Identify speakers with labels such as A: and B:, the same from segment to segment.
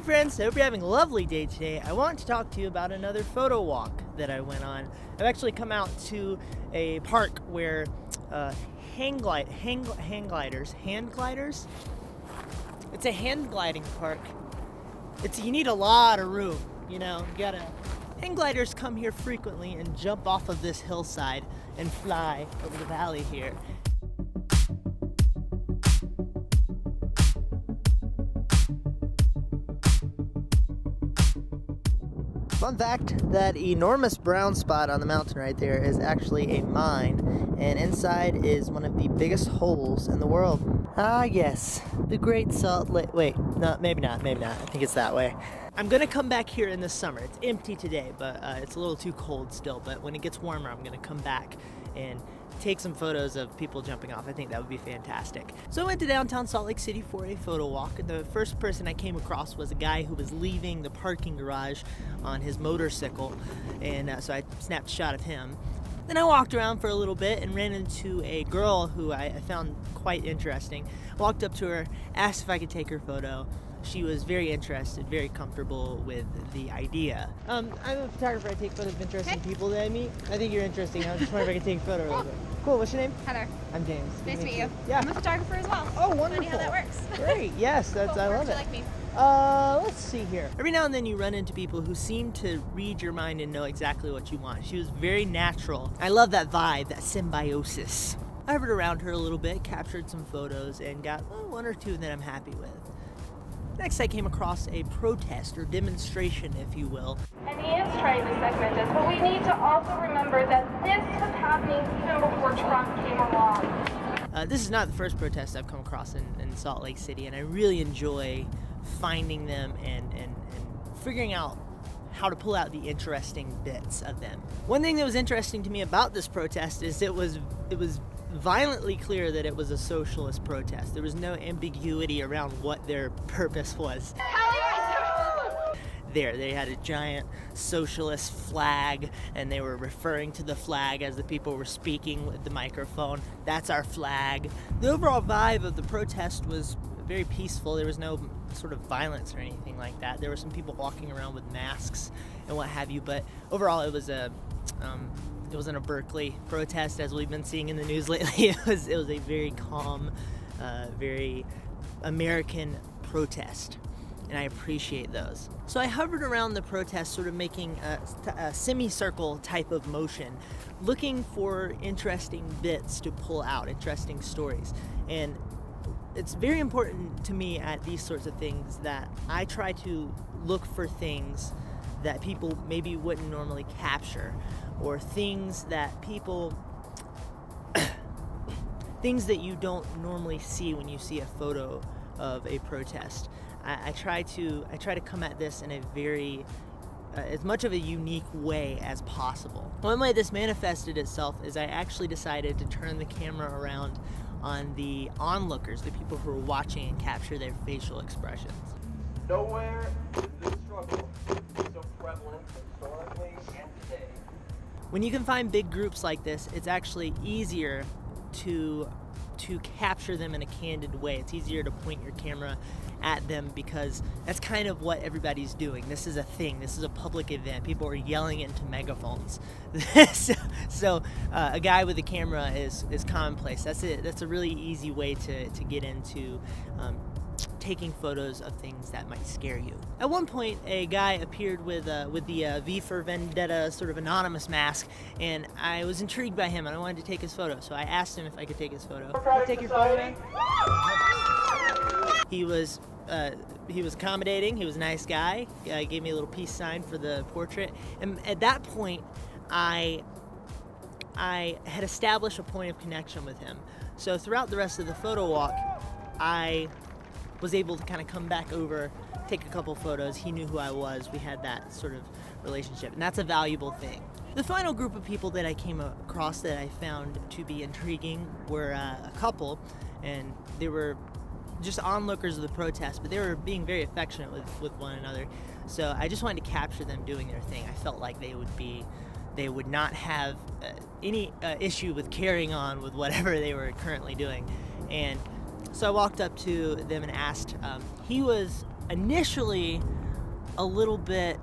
A: friends, I hope you're having a lovely day today. I want to talk to you about another photo walk that I went on. I've actually come out to a park where hand gliders. It's a hand gliding park. You need a lot of room, you know. Hang gliders come here frequently and jump off of this hillside and fly over the valley here. Fun fact, that enormous brown spot on the mountain right there is actually a mine, and inside is one of the biggest holes in the world. Ah yes, the Great Salt Lake. Wait, no, maybe not. I think it's that way. I'm gonna come back here in the summer. It's empty today, but it's a little too cold still, but when it gets warmer, I'm gonna come back and take some photos of people jumping off. I think that would be fantastic. So I went to downtown Salt Lake City for a photo walk, and the first person I came across was a guy who was leaving the parking garage on his motorcycle, and so I snapped a shot of him. Then I walked around for a little bit and ran into a girl who I found quite interesting. Walked up to her, asked if I could take her photo. She was very interested, very comfortable with the idea. I'm a photographer. I take photos of interesting people that I meet. I think you're interesting. I just wonder if I can take a photo real quick. Cool. What's your name?
B: Heather.
A: I'm James.
B: Nice to meet you.
A: Yeah.
B: I'm a photographer as well.
A: Oh, wonderful.
B: Funny how that works.
A: Great. Yes, that's
B: Cool.
A: I
B: Where
A: love
B: would
A: it.
B: you like me?
A: Let's see here. Every now and then you run into people who seem to read your mind and know exactly what you want. She was very natural. I love that vibe, that symbiosis. I hovered around her a little bit, captured some photos, and got one or two that I'm happy with. Next, I came across a protest or demonstration, if you will.
C: And he is trying to segment us, but we need to also remember that this was happening even before Trump came along.
A: This is not the first protest I've come across in Salt Lake City, and I really enjoy finding them and figuring out how to pull out the interesting bits of them. One thing that was interesting to me about this protest is it was violently clear that it was a socialist protest. There was no ambiguity around what their purpose was. There, they had a giant socialist flag, and they were referring to the flag as the people were speaking with the microphone. That's our flag. The overall vibe of the protest was very peaceful. There was no sort of violence or anything like that. There were some people walking around with masks and what have you, but overall it wasn't a Berkeley protest as we've been seeing in the news lately. It was a very calm, very American protest, and I appreciate those. So I hovered around the protest, sort of making a semicircle type of motion, looking for interesting bits to pull out, interesting stories. And it's very important to me at these sorts of things that I try to look for things that people maybe wouldn't normally capture, or things that things that you don't normally see when you see a photo of a protest. I try to come at this in a very as much of a unique way as possible. One way this manifested itself is I actually decided to turn the camera around on the onlookers, the people who are watching, and capture their facial expressions.
D: Nowhere is this struggle so prevalent historically and today.
A: When you can find big groups like this, it's actually easier to capture them in a candid way. It's easier to point your camera at them because that's kind of what everybody's doing. This is a thing. This is a public event. People are yelling into megaphones. so a guy with a camera is commonplace. That's it. That's a really easy way to get into taking photos of things that might scare you. At one point, a guy appeared with the V for Vendetta sort of anonymous mask, and I was intrigued by him, and I wanted to take his photo. So I asked him if I could take his photo. Can I take your photo, man? He was accommodating. He was a nice guy. Gave me a little peace sign for the portrait. And at that point, I had established a point of connection with him. So throughout the rest of the photo walk, I was able to kind of come back over, take a couple photos. He knew who I was. We had that sort of relationship, and that's a valuable thing. The final group of people that I came across that I found to be intriguing were a couple, and they were just onlookers of the protest, but they were being very affectionate with one another. So I just wanted to capture them doing their thing. I felt like they would not have any issue with carrying on with whatever they were currently doing. And so I walked up to them and asked. He was initially a little bit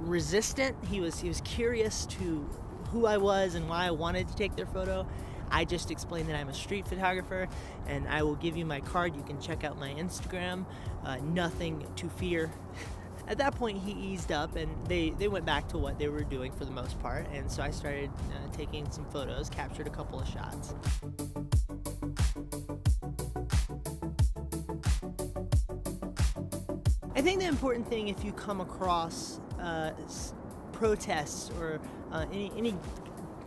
A: resistant. He was curious to who I was and why I wanted to take their photo. I just explained that I'm a street photographer, and I will give you my card. You can check out my Instagram. Nothing to fear. At that point, he eased up, and they went back to what they were doing for the most part, and so I started taking some photos, captured a couple of shots. I think the important thing, if you come across protests or any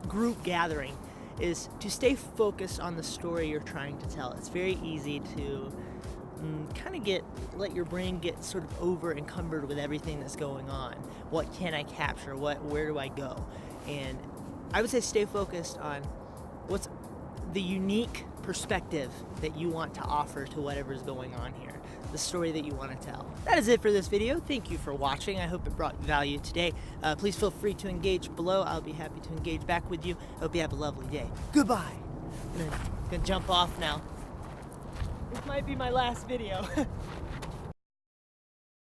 A: group gathering, is to stay focused on the story you're trying to tell. It's very easy to kind of let your brain get sort of over encumbered with everything that's going on. What can I capture? Where do I go? And I would say stay focused on what's the unique perspective that you want to offer to whatever's going on here, the story that you want to tell. That is it for this video. Thank you for watching. I hope it brought value today. Please feel free to engage below. I'll be happy to engage back with you. Hope you have a lovely day. Goodbye. I'm gonna jump off now. This might be my last video.